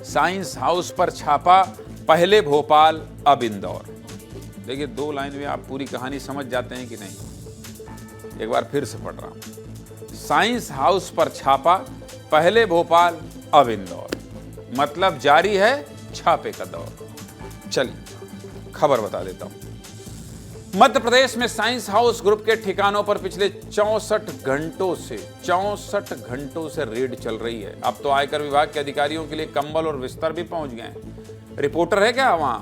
Science house पर छापा, पहले भोपाल अब इंदौर। देखिए 2 लाइन में आप पूरी कहानी समझ जाते हैं कि नहीं। एक बार फिर से पढ़ रहा हूं। साइंस हाउस पर छापा, पहले भोपाल अब इंदौर, मतलब जारी है छापे का दौर। चलिए खबर बता देता हूं। मध्य प्रदेश में साइंस हाउस ग्रुप के ठिकानों पर पिछले 64 घंटों से रेड चल रही है। अब तो आयकर विभाग के अधिकारियों के लिए कंबल और बिस्तर भी पहुंच गए हैं। रिपोर्टर है क्या वहां?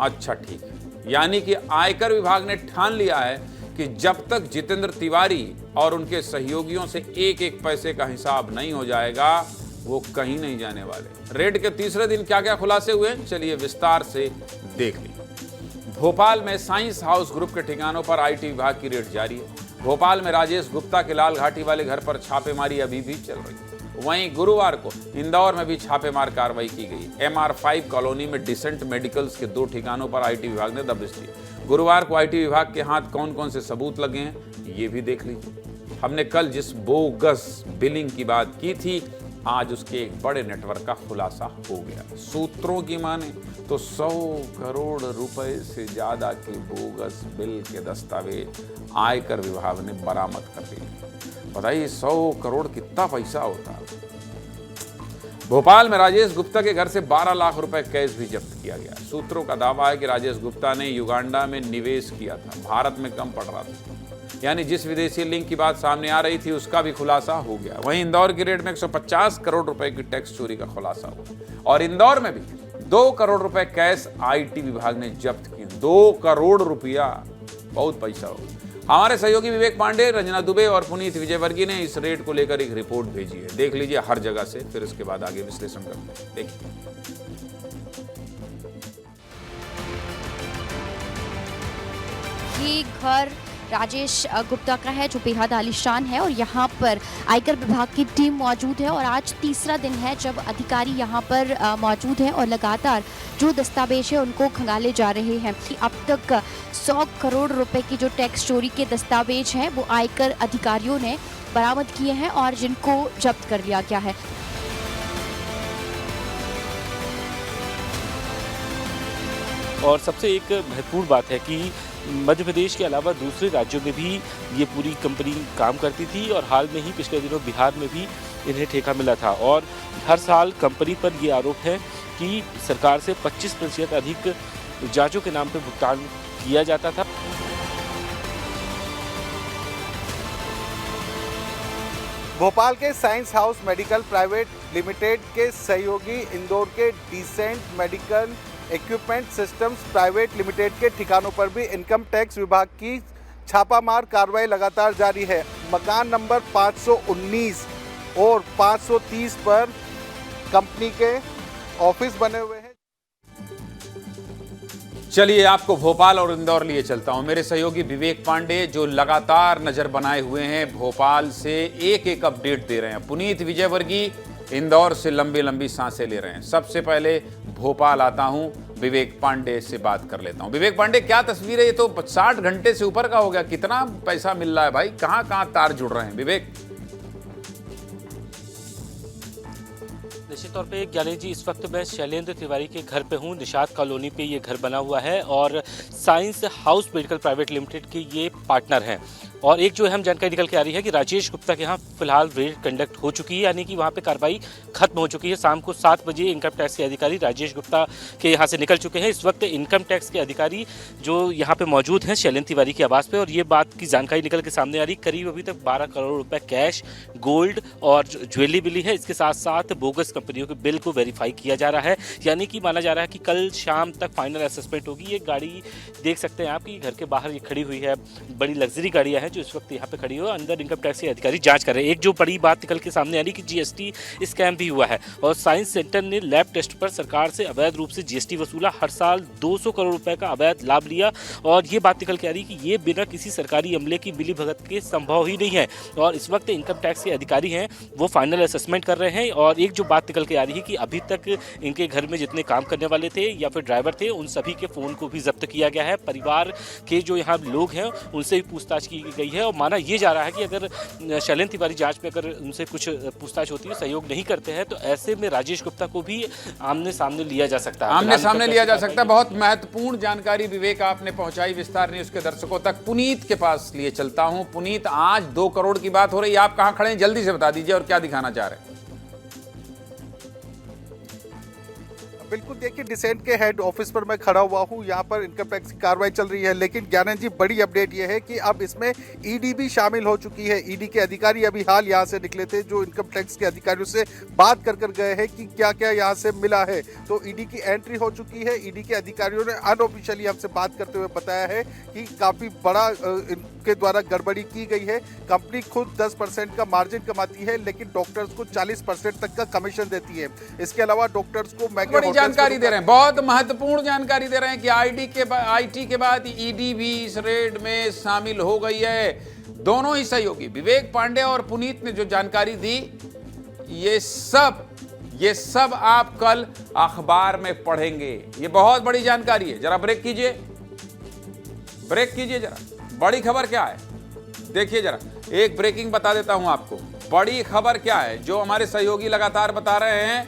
अच्छा ठीक है। यानी कि आयकर विभाग ने ठान लिया है कि जब तक जितेंद्र तिवारी और उनके सहयोगियों से एक एक पैसे का हिसाब नहीं हो जाएगा, वो कहीं नहीं जाने वाले। रेड के तीसरे दिन क्या क्या खुलासे हुए, चलिए विस्तार से देख लीजिए। भोपाल में साइंस हाउस ग्रुप के ठिकानों पर आईटी विभाग की रेड जारी है। भोपाल में राजेश गुप्ता के लाल घाटी वाले घर पर छापेमारी अभी भी चल रही है। वहीं गुरुवार को इंदौर में भी छापेमार कार्रवाई की गई। MR5 कॉलोनी में डिसेंट मेडिकल्स के 2 ठिकानों पर आईटी विभाग ने दबिश दी। गुरुवार को आईटी विभाग के हाथ कौन कौन से सबूत लगे हैं, ये भी देख लीजिए। हमने कल जिस बोगस बिलिंग की बात की थी, आज उसके एक बड़े नेटवर्क का खुलासा हो गया। सूत्रों की माने तो 100 करोड़ रुपए से ज्यादा के बोगस बिल के दस्तावेज आयकर विभाग ने बरामद कर लिए। बताइए 100 करोड़ कितना पैसा होता है। भोपाल में राजेश गुप्ता के घर से 12 लाख रुपए कैश भी जब्त किया गया। सूत्रों का दावा है कि राजेश गुप्ता ने युगांडा में निवेश किया था, भारत में कम पड़ रहा था। यानी जिस विदेशी लिंक की बात सामने आ रही थी उसका भी खुलासा हो गया। वहीं इंदौर की रेड में 150 करोड़ रुपए की टैक्स चोरी का खुलासा हुआ और इंदौर में भी 2 करोड़ रुपए कैश आईटी विभाग ने जब्त किए। 2 करोड़ रुपया, बहुत पैसा हो। हमारे सहयोगी विवेक पांडे, रंजना दुबे और पुनीत विजयवर्गीय ने इस रेड को लेकर एक रिपोर्ट भेजी है। देख लीजिए हर जगह से, फिर उसके बाद आगे विश्लेषण करते हैं। देखिए ये घर राजेश गुप्ता का है जो बेहद आलीशान है और यहाँ पर आयकर विभाग की टीम मौजूद है और आज तीसरा दिन है जब अधिकारी यहाँ पर मौजूद हैं और लगातार जो दस्तावेज है उनको खंगाले जा रहे हैं। अब तक 100 करोड़ रुपए की जो टैक्स चोरी के दस्तावेज हैं वो आयकर अधिकारियों ने बरामद किए हैं और जिनको जब्त कर लिया गया है। और सबसे एक महत्वपूर्ण बात है कि मध्य प्रदेश के अलावा दूसरे राज्यों में भी ये पूरी कंपनी काम करती थी और हाल में ही पिछले दिनों बिहार में भी इन्हें ठेका मिला था। और हर साल कंपनी पर ये आरोप है कि सरकार से 25% अधिक जांचों के नाम पर भुगतान किया जाता था। भोपाल के Science House Medical Private Limited के सहयोगी इंदौर के Decent Medical Equipment Systems Private Limited के ठिकानों पर भी इनकम टैक्स विभाग की छापामार कार्रवाई लगातार जारी है। मकान नंबर 519 और 530 पर कंपनी के ऑफिस बने हुए हैं। चलिए आपको भोपाल और इंदौर लिए चलता हूं। मेरे सहयोगी विवेक पांडे जो लगातार नजर बनाए हुए हैं, भोपाल से एक एक अपडेट दे रहे हैं। पुनीत विजयवर्गीय इंदौर से लंबी लंबी सांसें ले रहे हैं। सबसे पहले भोपाल आता हूं, विवेक पांडे से बात कर लेता हूं। विवेक पांडे, क्या तस्वीर है? ये तो 60 घंटे से ऊपर का हो गया। कितना पैसा मिल रहा है भाई? कहां कहां तार जुड़ रहे हैं विवेक? निश्चित तौर पे ज्ञानी जी, इस वक्त मैं शैलेंद्र तिवारी के घर पे हूँ। निषाद कॉलोनी पे ये घर बना हुआ है और science House Medical Private Limited के ये पार्टनर हैं। और एक जो अहम जानकारी निकल के आ रही है कि राजेश गुप्ता के यहाँ फिलहाल रेड कंडक्ट हो चुकी है, यानी कि वहाँ पे कार्रवाई खत्म हो चुकी है। शाम को 7 बजे इनकम टैक्स के अधिकारी राजेश गुप्ता के यहाँ से निकल चुके हैं। इस वक्त इनकम टैक्स के अधिकारी जो यहाँ पे मौजूद हैं शैलेंद्र तिवारी के आवास पे, और ये बात की जानकारी निकल के सामने आ रही, करीब अभी तक 12 करोड़ रुपए कैश, गोल्ड और ज्वेलरी मिली है। इसके साथ साथ बोगस कंपनियों के बिल को वेरीफाई किया जा रहा है, यानी कि माना जा रहा है कि कल शाम तक फाइनल असेसमेंट होगी। ये गाड़ी देख सकते हैं आप कि घर के बाहर ये खड़ी हुई है, बड़ी लग्जरी गाड़ियाँ हैं जो इस वक्त यहाँ पे खड़ी हो। अंदर इनकम टैक्स के अधिकारी जांच कर रहे हैं। एक जो बड़ी बात निकल के सामने आ रही कि जीएसटी स्कैम भी हुआ है और साइंस सेंटर ने लैब टेस्ट पर सरकार से अवैध रूप से जीएसटी वसूला, हर साल 200 करोड़ रुपए का अवैध लाभ लिया। और ये बात निकल के आ रही कि ये बिना किसी सरकारी अमले की मिली भगत के संभव ही नहीं है। और इस वक्त इनकम टैक्स के अधिकारी हैं वो फाइनल असेसमेंट कर रहे हैं। और एक जो बात निकल के आ रही है कि अभी तक इनके घर में जितने काम करने वाले थे या फिर ड्राइवर थे, उन सभी के फ़ोन को भी जब्त किया गया है। परिवार के जो यहाँ लोग हैं उनसे भी पूछताछ की गई है और माना ये जा रहा है कि अगर शैलेंद्र तिवारी जांच में अगर उनसे कुछ पूछताछ होती है, सहयोग नहीं करते हैं, तो ऐसे में राजेश गुप्ता को भी आमने सामने लिया जा सकता है। आमने सामने लिया जा सकता है। बहुत महत्वपूर्ण जानकारी विवेक आपने पहुंचाई विस्तार न्यूज के दर्शकों तक। पुनीत के पास लिए चलता हूं। पुनीत, आज 2 करोड़ की बात हो रही है, आप कहां खड़े हैं जल्दी से बता दीजिए और क्या दिखाना चाह रहे हैं? बिल्कुल, देखिए डिसेंट के हेड ऑफिस पर मैं खड़ा हुआ हूँ। यहाँ पर इनकम टैक्स की कार्रवाई चल रही है, लेकिन ज्ञानंद जी बड़ी अपडेट ये है कि अब इसमें ईडी भी शामिल हो चुकी है। ईडी के अधिकारी अभी हाल यहाँ से निकले थे, जो इनकम टैक्स के अधिकारियों से बात कर गए हैं कि क्या क्या यहाँ से मिला है। तो ईडी की एंट्री हो चुकी है। ईडी के अधिकारियों ने अनऑफिशियली हमसे बात करते हुए बताया है कि काफ़ी बड़ा इनके द्वारा गड़बड़ी की गई है। कंपनी खुद 10% का मार्जिन कमाती है, लेकिन डॉक्टर्स को 40% तक का कमीशन देती है। इसके अलावा डॉक्टर्स को बड़ी जानकारी दे रहे हैं, बहुत महत्वपूर्ण जानकारी दे रहे हैं कि आईटी के बाद ईडी भी इस रेड में शामिल हो गई है। दोनों ही सहयोगी विवेक पांडे और पुनीत ने जो जानकारी दी, ये सब आप कल अखबार में पढ़ेंगे। ये बहुत बड़ी जानकारी है। जरा ब्रेक कीजिए जरा। बड़ी खबर क्या है देखिए जरा। एक ब्रेकिंग बता देता हूं आपको। बड़ी खबर क्या है जो हमारे सहयोगी लगातार बता रहे हैं,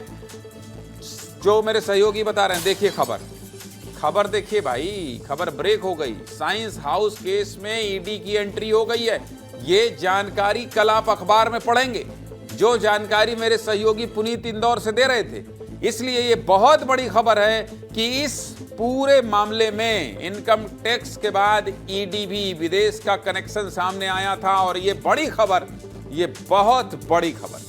देखिए खबर देखिए भाई। खबर ब्रेक हो गई। साइंस हाउस केस में ईडी की एंट्री हो गई है। ये जानकारी कल आप अखबार में पढ़ेंगे, जो जानकारी मेरे सहयोगी पुनीत इंदौर से दे रहे थे। इसलिए ये बहुत बड़ी खबर है कि इस पूरे मामले में इनकम टैक्स के बाद ईडी भी विदेश का कनेक्शन सामने आया था। और ये बहुत बड़ी खबर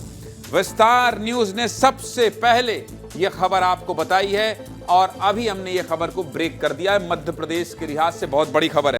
विस्तार न्यूज ने सबसे पहले ये खबर आपको बताई है और अभी हमने ये खबर को ब्रेक कर दिया है। मध्य प्रदेश के लिहाज से बहुत बड़ी खबर है।